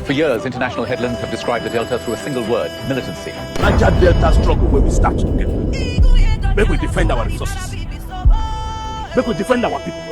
For years, international headlines have described the Delta through a single word: militancy. Niger Delta struggle where we start together. Make we defend our resources. Make we defend our people.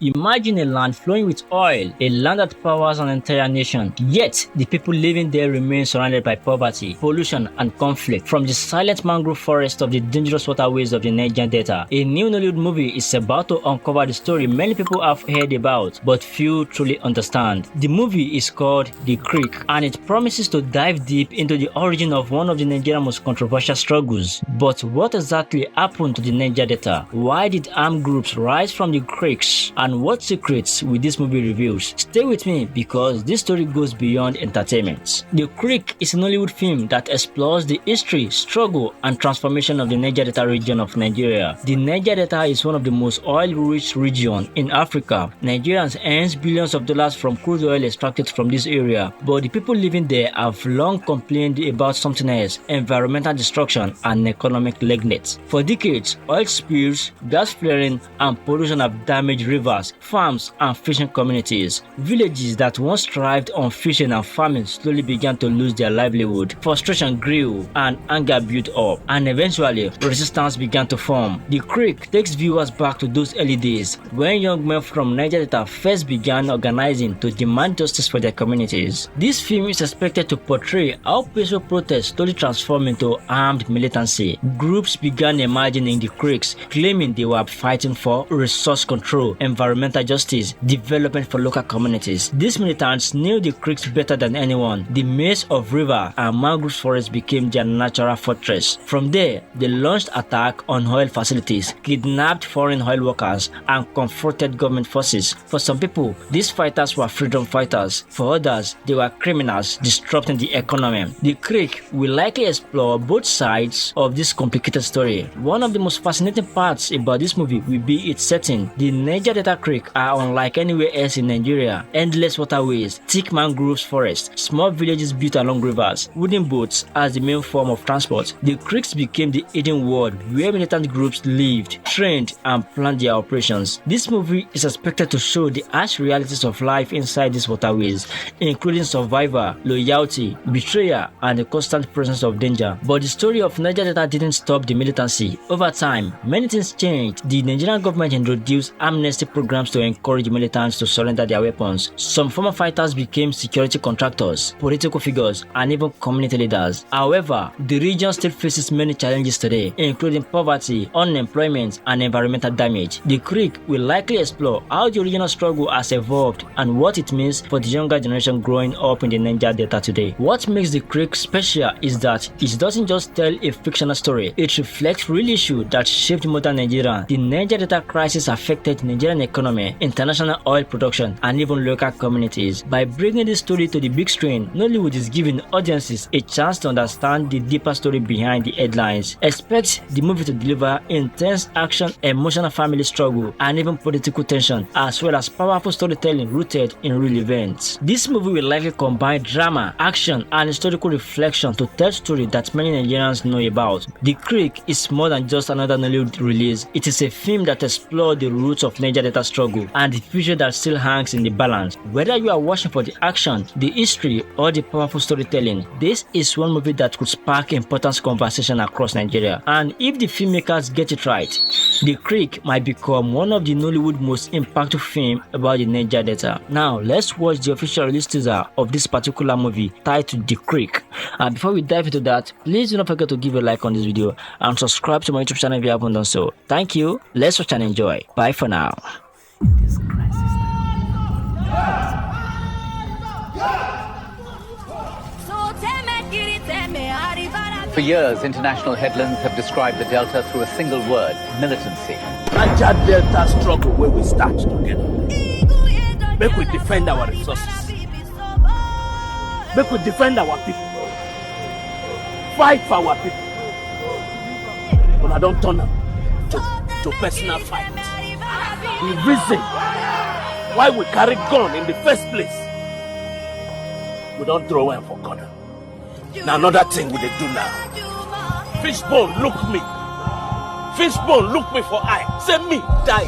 Imagine a land flowing with oil, a land that powers an entire nation, yet the people living there remain surrounded by poverty, pollution and conflict. From the silent mangrove forest of the dangerous waterways of the Niger Delta, a new Nollywood movie is about to uncover the story many people have heard about, but few truly understand. The movie is called The Creek, and it promises to dive deep into the origin of one of the Nigeria's most controversial struggles. But what exactly happened to the Niger Delta? Why did armed groups rise from the creeks? And what secrets will this movie reveal? Stay with me because this story goes beyond entertainment. The Creek is an Nollywood film that explores the history, struggle, and transformation of the Niger Delta region of Nigeria. The Niger Delta is one of the most oil-rich regions in Africa. Nigerians earn billions of dollars from crude oil extracted from this area, but the people living there have long complained about something else: environmental destruction and economic neglect. For decades, oil spills, gas flaring, and pollution have damaged rivers, farms, and fishing communities. Villages that once thrived on fishing and farming slowly began to lose their livelihood. Frustration grew and anger built up, and eventually resistance began to form. The Creek takes viewers back to those early days when young men from Niger Delta first began organizing to demand justice for their communities. This film is expected to portray how peaceful protests slowly transformed into armed militancy. Groups began emerging in the creeks, claiming they were fighting for resource control, environmental justice, development for local communities. These militants knew the creeks better than anyone. The maze of river and mangrove forest became their natural fortress. From there, they launched attacks on oil facilities, kidnapped foreign oil workers, and confronted government forces. For some people, these fighters were freedom fighters. For others, they were criminals disrupting the economy. The Creek will likely explore both sides of this complicated story. One of the most fascinating parts about this movie will be its setting. The Niger Delta Creek are unlike anywhere else in Nigeria. Endless waterways, thick mangroves forests, small villages built along rivers, wooden boats as the main form of transport. The creeks became the hidden world where militant groups lived, trained, and planned their operations. This movie is expected to show the harsh realities of life inside these waterways, including survival, loyalty, betrayal, and the constant presence of danger. But the story of Niger Delta didn't stop the militancy. Over time, many things changed. The Nigerian government introduced amnesty programs to encourage militants to surrender their weapons. Some former fighters became security contractors, political figures, and even community leaders. However, the region still faces many challenges today, including poverty, unemployment, and environmental damage. The Creek will likely explore how the regional struggle has evolved and what it means for the younger generation growing up in the Niger Delta today. What makes the Creek special is that it doesn't just tell a fictional story, it reflects real issues that shaped modern Nigeria. The Niger Delta crisis affected Nigerian economy, international oil production, and even local communities. By bringing this story to the big screen, Nollywood is giving audiences a chance to understand the deeper story behind the headlines. Expect the movie to deliver intense action, emotional family struggle, and even political tension, as well as powerful storytelling rooted in real events. This movie will likely combine drama, action, and historical reflection to tell stories that many Nigerians know about. The Creek is more than just another Nollywood release. It is a film that explores the roots of Niger Delta struggle and the future that still hangs in the balance. Whether you are watching for the action, the history, or the powerful storytelling, this is one movie that could spark important conversation across Nigeria. And if the filmmakers get it right, The Creek might become one of the Nollywood most impactful films about the Niger Delta. Now, let's watch the official release teaser of this particular movie titled The Creek. And before we dive into that, please do not forget to give a like on this video and subscribe to my YouTube channel if you haven't done so. Thank you. Let's watch and enjoy. Bye for now. For years, international headlines have described the Delta through a single word: militancy. Niger Delta struggle where we start together. Make we defend our resources. Make we defend our people. Fight for our people. But I don't turn them to personal fight. The reason why we carry gun in the first place, we don't throw them for corner. Now another thing we dey do now. Fishbone look me. Fishbone look me for eye. Say me die.